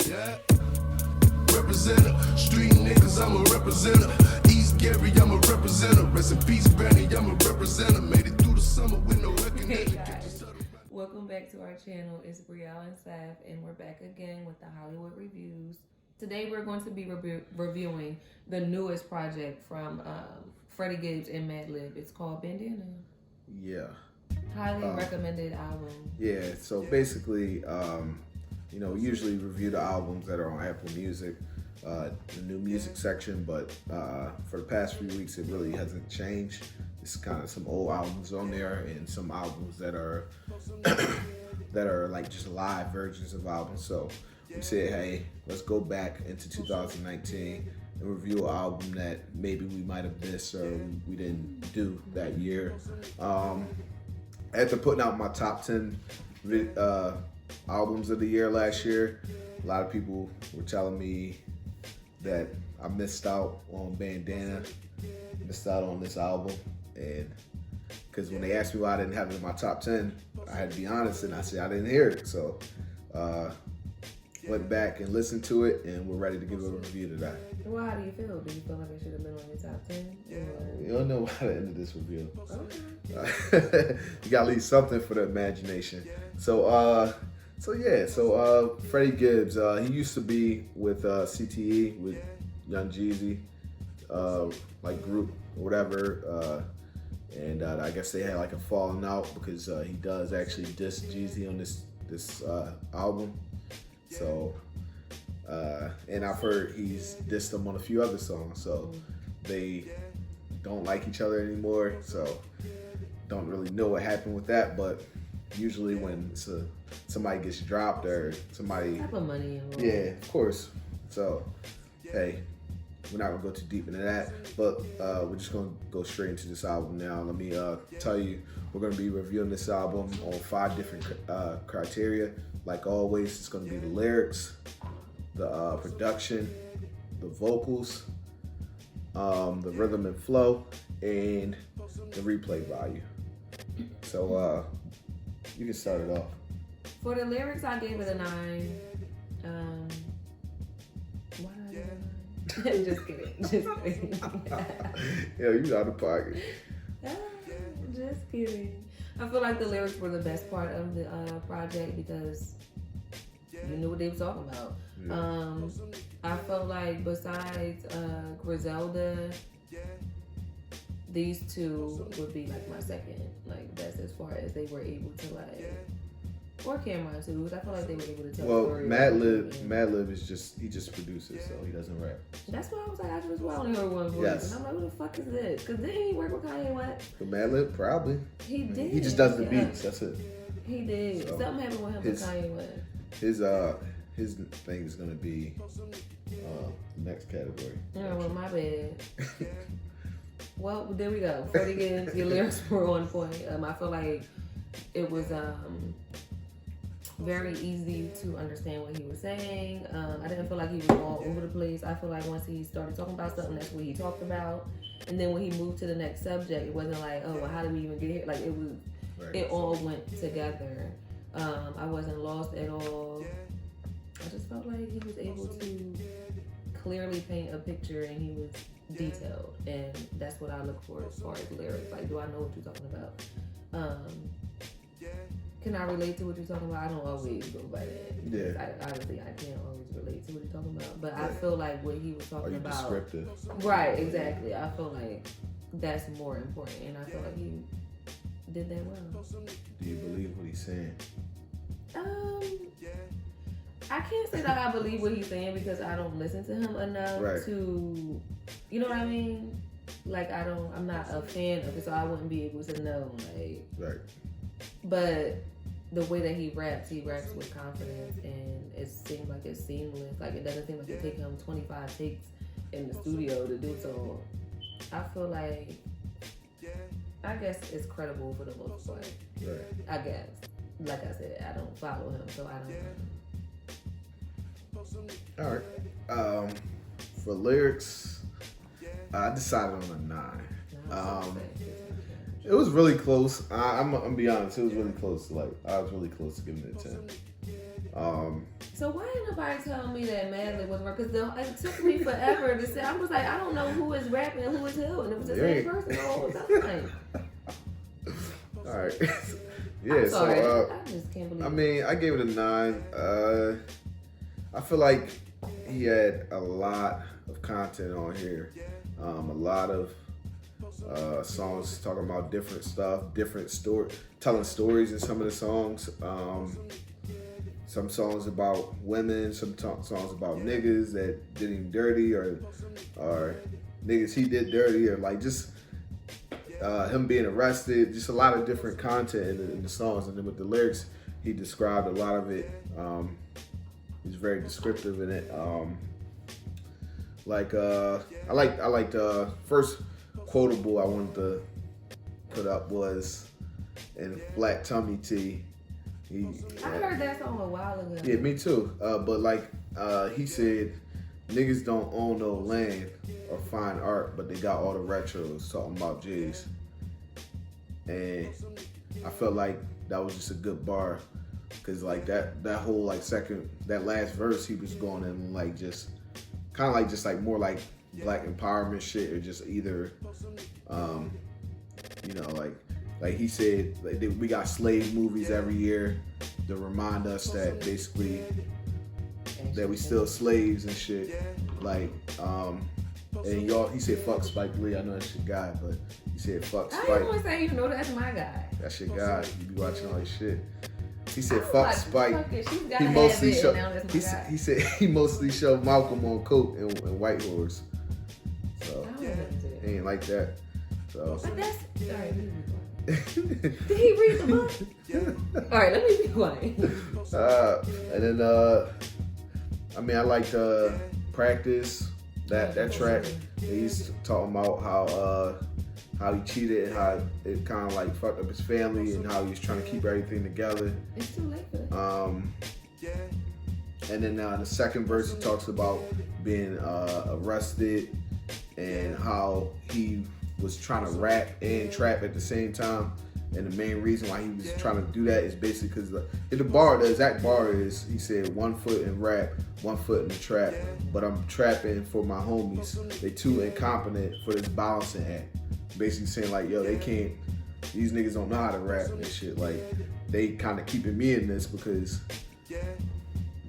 Yeah. Representer, street niggas, I'm a representer. East Gary, I'm a representer. Rest in peace, Granny, I'm a representer. Made it through the summer with no recognition. Hey guys, welcome back to our channel. It's Brielle and Seth, and we're back again with the Hollywood reviews. Today we're going to be reviewing the newest project from Freddie Gibbs and Madlib. It's called Bandana. Yeah. Highly recommended album. Yeah, so basically, we usually review the albums that are on Apple Music, the new music section, but for the past few weeks it really hasn't changed. It's kind of some old albums on there and some albums that are that are like just live versions of albums. So we said, hey, let's go back into 2019 and review an album that maybe we might have missed or we didn't do that year. After putting out my top 10 albums of the year last year, a lot of people were telling me that I missed out on Bandana, missed out on this album, and because when they asked me why I didn't have it in my top 10, I had to be honest and I said I didn't hear it. So went back and listened to it, and we're ready to give a review today. Well, how do you feel? Do you feel like it should have been on your top 10? You don't know by the end of this review. Okay. You gotta leave something for the imagination. So Freddie Gibbs, he used to be with CTE, with Young Jeezy, like group or whatever, and I guess they had like a falling out because he does actually diss Jeezy on this album. So, and I've heard he's dissed them on a few other songs, so they don't like each other anymore. So, don't really know what happened with that, but usually when somebody gets dropped or somebody... Type of money involved. Yeah, of course. So, hey, we're not going to go too deep into that, but we're just going to go straight into this album now. Let me tell you, we're going to be reviewing this album on 5 different criteria. Like always, it's going to be the lyrics, the production, the vocals, the rhythm and flow, and the replay value. So you can start it off. For the lyrics, I gave it a 9. Why did I give it a 9? Just kidding. Just kidding. Yeah, you out of pocket. Just kidding. I feel like the lyrics were the best part of the project because you knew what they were talking about. Yeah. I felt like besides Griselda, these two would be like my second. Like that's as far as they were able to like, or Cameron too. Because I feel like they were able to tell. Well, Madlib is he just produces, so he doesn't rap. That's why I was like, I just only heard one voice, yes. And I'm like, who the fuck is this? Because didn't he work with Kanye West? For Madlib, probably. He did. He just does the beats. That's it. He did. So something happened with him with Kanye West. His thing is gonna be next category. Oh, well, my bad. Well, there we go. Freddie Gibbs, your lyrics were on point. I feel like it was very easy to understand what he was saying. I didn't feel like he was all over the place. I feel like once he started talking about something, that's what he talked about. And then when he moved to the next subject, it wasn't like, oh, well, how did we even get here? Like it was, right. It all went together. I wasn't lost at all. I just felt like he was able to clearly paint a picture and he was detailed, and that's what I look for as far as lyrics. Like, do I know what you're talking about? Can I relate to what you're talking about? I don't always go by that. Yeah. Obviously, I can't always relate to what you're talking about, but I feel like what he was talking about. Descriptive? Right, exactly. I feel like that's more important, and I feel like he did that well. Do you believe what he's saying? I can't say that I believe what he's saying because I don't listen to him enough to, you know what I mean? Like I'm not a fan of it, so I wouldn't be able to know. Like, right. But the way that he raps with confidence, and it seems like it's seamless. Like it doesn't seem like it take him 25 takes in the studio to do so. I feel like, I guess it's credible for the most part. Right. I guess. Like I said, I don't follow him, so I don't know. All right. For lyrics, I decided on a 9. It was really close. I'm gonna be honest. It was really close. Like I was really close to giving it a 10. So why didn't nobody tell me that Madlib was rapping? Because it took me forever to say. I was like, I don't know who is rapping and who is who, and it was the same person the whole time. All right. Yeah. I'm sorry. So I just can't believe. I mean, I gave it a 9. I feel like he had a lot of content on here. A lot of songs talking about different stuff, telling stories in some of the songs. Some songs about women, some songs about niggas that did him dirty, or niggas he did dirty, or like just him being arrested. Just a lot of different content in the songs, and then with the lyrics, he described a lot of it. He's very descriptive in it. I like the first quotable I wanted to put up was in Black Tummy Tea. I heard that song a while ago. Yeah, me too. But like he said, niggas don't own no land or fine art, but they got all the retros, talking about J's. And I felt like that was just a good bar, cause like that whole like that last verse he was going in like just kind of like just like more like black empowerment shit, or just either you know, like he said, like we got slave movies every year to remind us that basically that we still slaves and shit. Like, and he said fuck Spike Lee. I know that's your guy, but he said fuck Spike. I didn't want to say, you know, that's my guy. That's your guy. You be watching all this shit. He said fuck like, Spike. He mostly showed. He said he mostly showed Malcolm on coke and White Horse. So he ain't like that. So. But that's all right. Did he read the book? All right, let me be quiet. And then I mean, I liked Practice, that track. He's talking about how he cheated and how it kind of like fucked up his family, and how he was trying to keep everything together. It's too late for that. And then the second verse he talks about being arrested and how he was trying to rap and trap at the same time, and the main reason why he was trying to do that is basically because the exact bar is, he said, 1 foot in rap, 1 foot in the trap, but I'm trapping for my homies, they too incompetent for this balancing act. Basically saying like, yo, these niggas don't know how to rap and shit, like they kind of keeping me in this because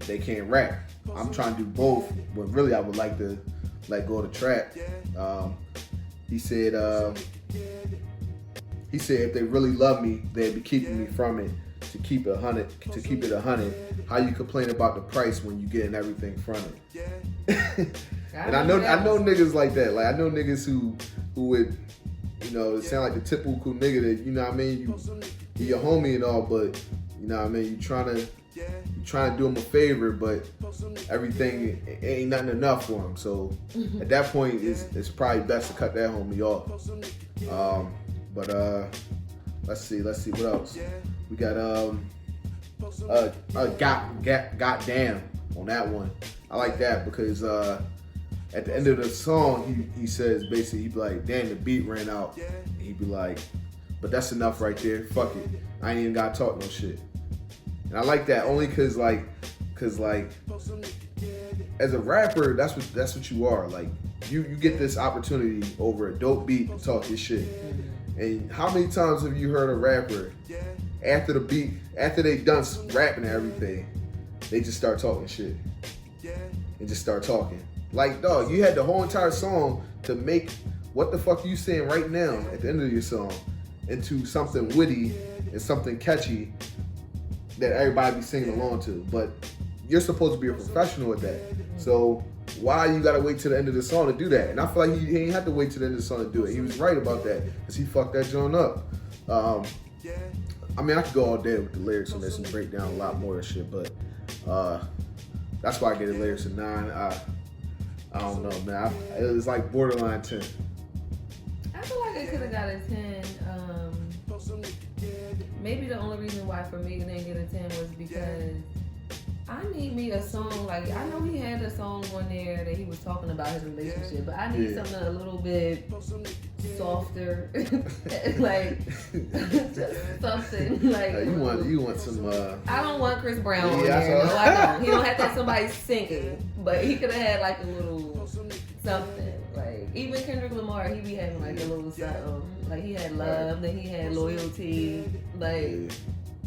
they can't rap. I'm trying to do both, but really I would like to let go of the trap. He said if they really love me, they'd be keeping me from it. To keep it 100, how you complain about the price when you getting everything from it? And I know niggas like that. Like I know niggas who would, you know, it sound like the typical nigga that, you know what I mean, you your homie and all, but you know what I mean, you trying to do him a favor, but everything ain't nothing enough for him. So at that point, it's probably best to cut that homie off. But let's see what else we got. Gat Damn on that one. I like that because at the end of the song, he says basically, he be like, damn, the beat ran out. And he be like, but that's enough right there. Fuck it, I ain't even gotta talk no shit. And I like that only cause like as a rapper, that's what you are. Like you get this opportunity over a dope beat to talk your shit. And how many times have you heard a rapper after the beat, after they done rapping and everything, they just start talking shit and just start talking? Like, dog, you had the whole entire song to make what the fuck you saying right now at the end of your song into something witty and something catchy that everybody be singing along to, but you're supposed to be a professional at that. So why you gotta wait till the end of the song to do that? And I feel like he ain't had to wait till the end of the song to do it. He was right about that, because he fucked that joint up. I mean, I could go all day with the lyrics on this and break down a lot more shit, but that's why I get the lyrics a 9. I don't know, man. It was like borderline 10. I feel like it could have got a 10. Maybe the only reason why for me it didn't get a 10 was because I need me a song, like, I know he had a song on there that he was talking about his relationship, but I need something a little bit softer. Like, just something, like. You want some, I don't want Chris Brown on there. No, I don't. He don't have to have somebody singing, but he could have had, like, a little something. Like, even Kendrick Lamar, he be having, like, a little something. Like, he had love, then he had loyalty, like.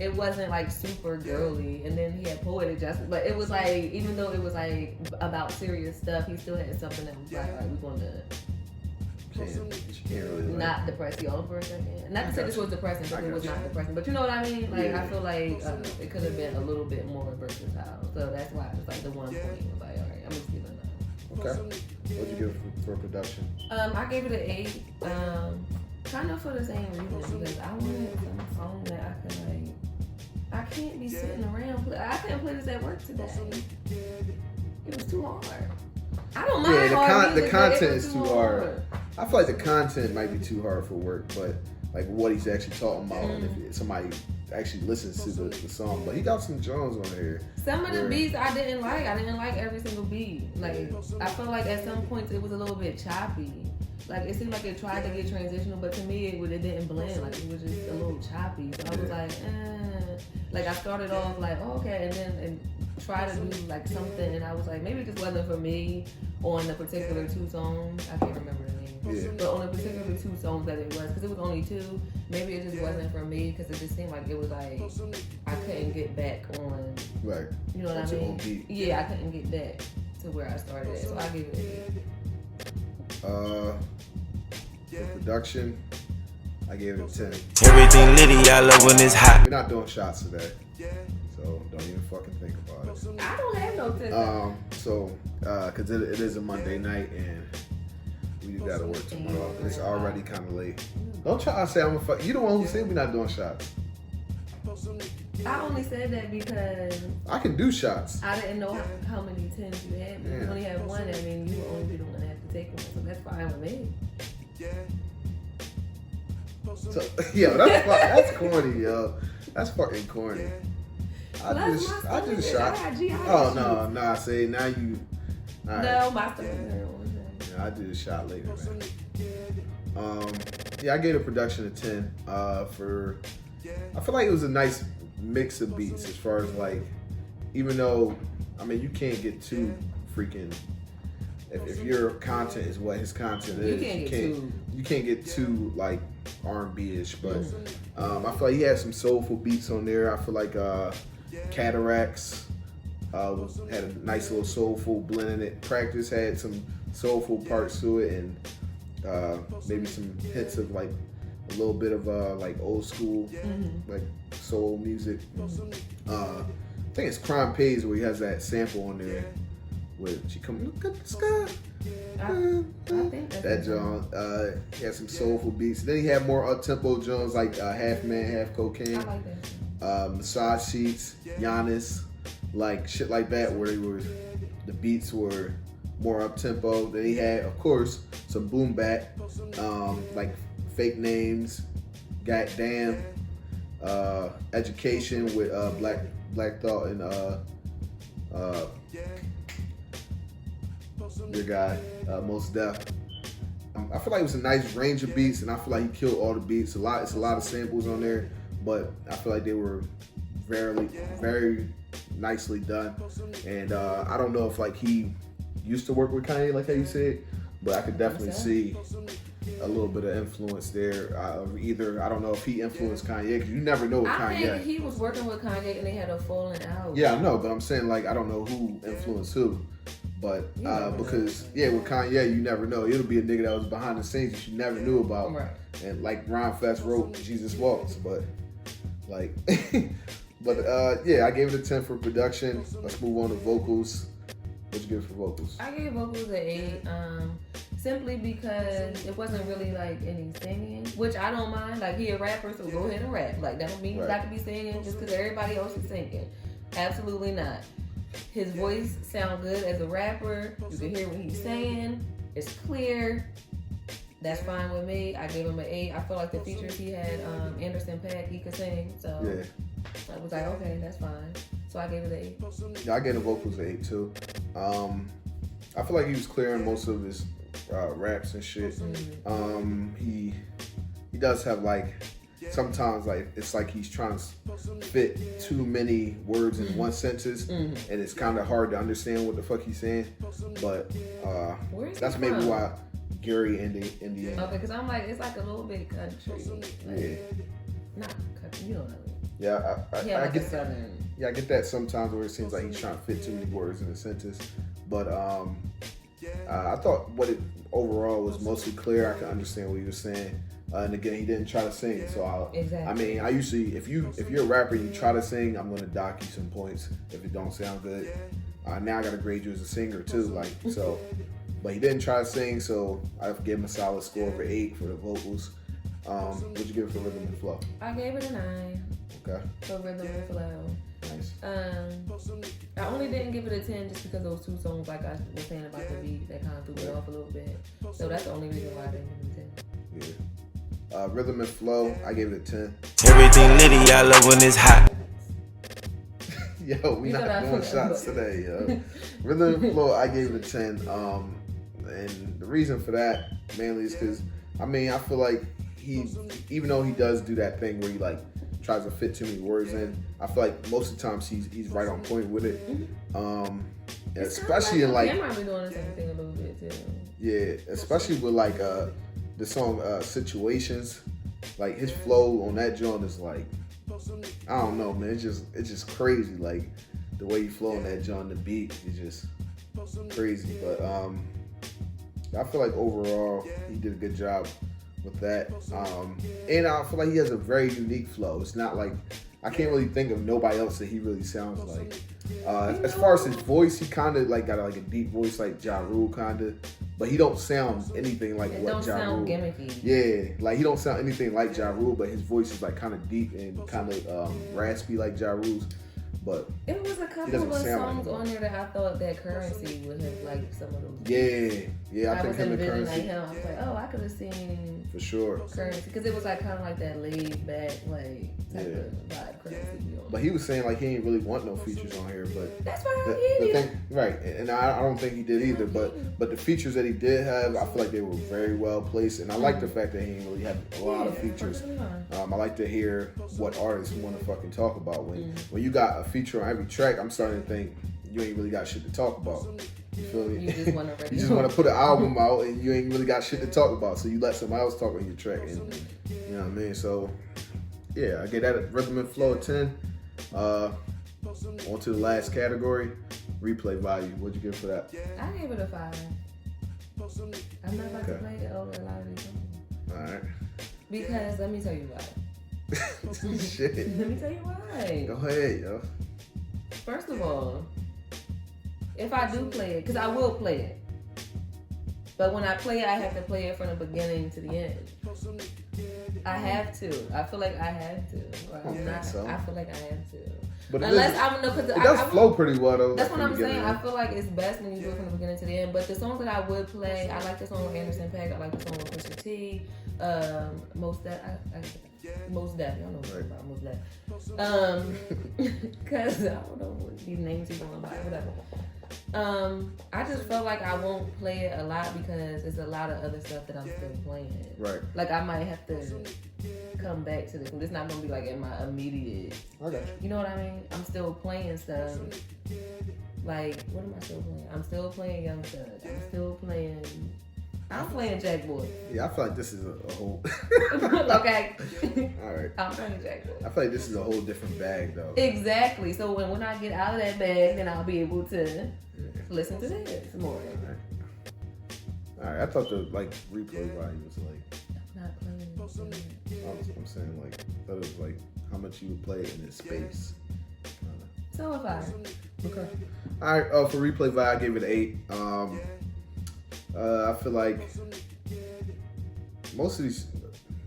It wasn't like super girly, and then he had poetic justice, but it was like, even though it was like about serious stuff, he still had something that was like, all right, we're gonna not depress y'all for a second. Not to say this was depressing, but it was not depressing. But you know what I mean? Like, I feel like it could have been a little bit more versatile. So that's why it's like the 1 point was like, all right, I'm just giving it Okay. What'd you give for production? I gave it an 8. Kind of for the same reason, because I wanted some song that I could like. I can't be sitting around. I couldn't play this at work today. It was too hard. I don't mind hard music, the content is too hard. I feel like the content might be too hard for work, but like what he's actually talking about, and if somebody actually listens to the song. But he got some drums on here. Some of the beats I didn't like. I didn't like every single beat. Like, I felt like at some points it was a little bit choppy. Like, it seemed like it tried to get transitional, but to me it didn't blend. Like, it was just a little choppy. So I was like, Like, I started off like, oh, okay, and then try to do like something, and I was like, maybe it just wasn't for me on the particular 2 songs. I can't remember the name, but on the particular 2 songs that it was, because it was only 2. Maybe it just wasn't for me, because it just seemed like it was like I couldn't get back on. Right. You know what I mean? Yeah, I couldn't get back to where I started at, so I gave it for production, I gave it a 10. Everything litty, I love when it's hot. We're not doing shots today, so don't even fucking think about it. I don't have no 10. Cause it is a Monday night and we gotta work tomorrow. It's already kind of late. Don't try to say I'm a fuck. You the one who said we're not doing shots. I only said that because I can do shots. I didn't know how many 10s you had. But if you only have 1, I mean, you will only be the one that have to take one, so that's fine with me. So, yo, that's corny, yo. That's fucking corny. I do the shots. Oh no, see now you. Right. No, my stomach hurt. Yeah, I do the shot later, man. Yeah, I gave the production a 10. I feel like it was a nice mix of beats as far as like, even though, I mean, you can't get too freaking. If your content is what his content is, you can't get too like R&B-ish. But I feel like he had some soulful beats on there. I feel like Cataracts had a nice little soulful blend in it. Practice had some soulful parts to it, and maybe some hits of like a little bit of like old school like soul music. I think it's Crime Pays where he has that sample on there with "She Come Look at the Sky." I think that John. He had some soulful beats. Then he had more up-tempo Jones like Half Man, Half Cocaine. I like that. Massage Sheets, Giannis, like shit like that, where the beats were more up-tempo. Then he had, of course, some boom bap, like Fake Names, Gat Damn, Education with Black Thought and your guy, Most Def. I feel like it was a nice range of beats, and I feel like he killed all the beats. It's a lot of samples on there, but I feel like they were very nicely done. And I don't know if like he used to work with Kanye, like how you said, but I could definitely see a little bit of influence there. Either I don't know if he influenced Kanye, because you never know with Kanye. I think he was working with Kanye and they had a falling out. Yeah, I know, but I'm saying like I don't know who influenced who. But because with Kanye, you never know. It'll be a nigga that was behind the scenes that you never knew about. Right. And like Ron Fest wrote Jesus Walks, but like, yeah, I gave it a 10 for production. Let's move on to vocals. What'd you give for vocals? I gave vocals an 8, simply because it wasn't really like any singing, which I don't mind. Like, he a rapper, so go ahead and rap. Like, that don't mean you got to be singing just because everybody else is singing. Absolutely not. His voice sounds good as a rapper. You can hear what he's saying. It's clear. That's fine with me. I gave him an 8. I feel like the features he had, Anderson .Paak, he could sing. So I was like, okay, that's fine. So I gave it an 8. Yeah, I gave the vocals an 8 too. I feel like he was clearing most of his raps and shit. He does have like sometimes like it's like he's trying to fit too many words in one sentence, and it's kind of hard to understand what the fuck he's saying. But that's maybe why Gary Indiana. Okay, because I'm like it's like a little bit country. Like, not country, you know what I mean? Yeah, I like get a southern. Yeah, I get that sometimes where it seems like he's trying to fit too many words in a sentence. But I thought what it overall was mostly clear. I could understand what he was saying. And again, he didn't try to sing. So I mean, I usually, if you're a rapper and you try to sing, I'm gonna dock you some points if it don't sound good. Now I gotta grade you as a singer too, like so. But he didn't try to sing, so I give him a solid score of 8 for the vocals. What'd you give it for rhythm and flow? I gave it a 9. Okay. For rhythm and flow. Nice. I only didn't give it a 10 just because those 2 songs, like I was saying about the beat, that kind of threw me off a little bit. So that's the only reason why I didn't give it a 10. Yeah. Rhythm and flow, I gave it a 10. Everything litty, I love when it's hot. Yo, we not doing shots today, yo. Rhythm and flow, I gave it a 10. And the reason for that mainly is because, I mean, I feel like even though he does do that thing where he like tries to fit too many words in, I feel like most of the times he's right on point with it. Especially in like, might be doing the same thing a little bit too. Yeah, especially with like the song Situations. Like his flow on that joint is like, I don't know, man. It's just crazy. Like the way you flow on that joint, the beat is just crazy. But I feel like overall he did a good job with that. And I feel like he has a very unique flow. It's not like, I can't really think of nobody else that he really sounds like. As far as his voice, he kind of like got like a deep voice like Ja Rule kind of, but he don't sound anything like what Ja Rule. Don't sound gimmicky. Yeah, like he don't sound anything like Ja Rule, but his voice is like kind of deep and kind of raspy like Ja Rule's. But it was a couple of songs on there that I thought that Currency would have liked some of them. Yeah, I think him and Currency. Like him, I was like, oh, I could have seen for sure Currency because it was like kind of like that laid back like type of vibe Currency be on. But he was saying like he didn't really want no features on here, but that's why the thing, right? And I don't think he did either. But the features that he did have, I feel like they were very well placed, and I like the fact that he didn't really have a lot of features. I like to hear what artists want to fucking talk about. When you got a feature on every track, I'm starting to think you ain't really got shit to talk about. You feel me? You just want to put an album out and you ain't really got shit to talk about, so you let somebody else talk on your track, and you know what I mean. So yeah, I get that rhythm and flow at 10. On to the last category, replay value. What'd you give for that? I gave it a 5. I'm not about to play it over a lot of these songs. All right. Because let me tell you why. Shit. Let me tell you why. Go ahead, yo. First of all, if I do play it, because I will play it, but when I play it, I have to play it from the beginning to the end. I have to. I feel like I have to. I feel like I have to. But unless I'm no, because it does flow pretty well though. That's what I'm saying. I feel like it's best when you do it from the beginning to the end. But the songs that I would play, I like the song with Anderson .Paak. I like the song with Pusha T. Most Def. Y'all know what about Most Def. Because I don't know what these names he's going by. Whatever. I just felt like I won't play it a lot because there's a lot of other stuff that I'm still playing. Right. Like I might have to come back to this. It's not gonna be like in my immediate. I got you. You know what I mean? I'm still playing stuff. Like what am I still playing? I'm still playing Young Thug. I'm playing Jack Boy. Yeah, I feel like this is a whole. Okay. All right. I'm playing Jack Boy. I feel like this is a whole different bag though. Exactly. So when I get out of that bag, then I'll be able to listen to this more. All right. I thought the like replay value was like. I'm not playing. I'm saying like I thought it was like how much you would play it in this space. So if I. Okay. All right. For replay value, I gave it an 8. I feel like most of these,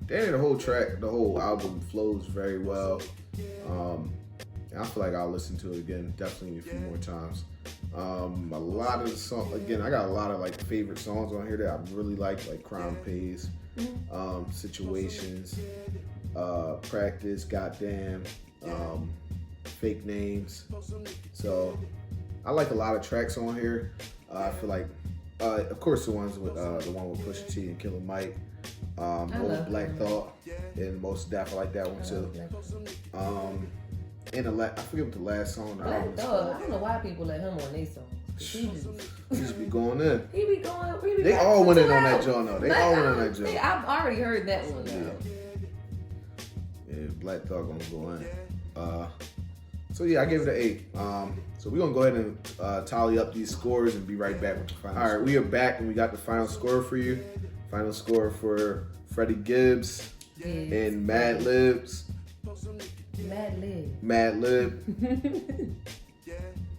the whole album flows very well. And I feel like I'll listen to it again, definitely a few more times. A lot of the songs, again, I got a lot of like favorite songs on here that I really like Crime Pays, Situations, Practice, Gat Damn. fake names. So I like a lot of tracks on here. I feel like, of course, the one with Pusha T and Killer Mike, Old Black Thought, and Most Def. I like that one too. And I forget what the last song. Black Thought. I don't know why people let him on their songs. He just be going in. He be going. They all went in on that joint though. They all went on that joint. I've already heard that one though. Yeah, Black Thought gonna go in. So yeah, I gave it an 8. So we're gonna go ahead and tally up these scores and be right back with the final. All right, we are back and we got the final score for you. Final score for Freddie Gibbs and Madlib.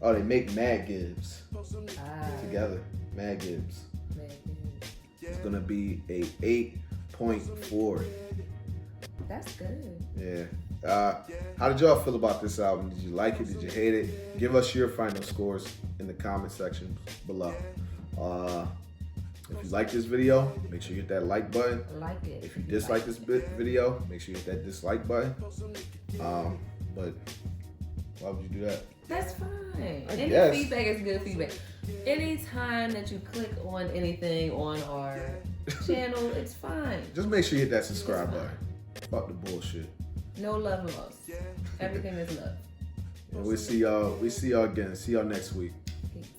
Oh, they make Mad Gibbs together. Mad Gibbs. It's gonna be a 8.4. That's good. Yeah. How did y'all feel about this album? Did you like it? Did you hate it? Give us your final scores in the comment section below. If you like this video, make sure you hit that like button. Like it. If you dislike this video, make sure you hit that dislike button. But why would you do that? That's fine. I Any guess. feedback is good feedback. Anytime that you click on anything on our channel, it's fine. Just make sure you hit that subscribe button. Fuck the bullshit. No love lost. Everything is love. And we'll see y'all. We see y'all again. See y'all next week. Peace.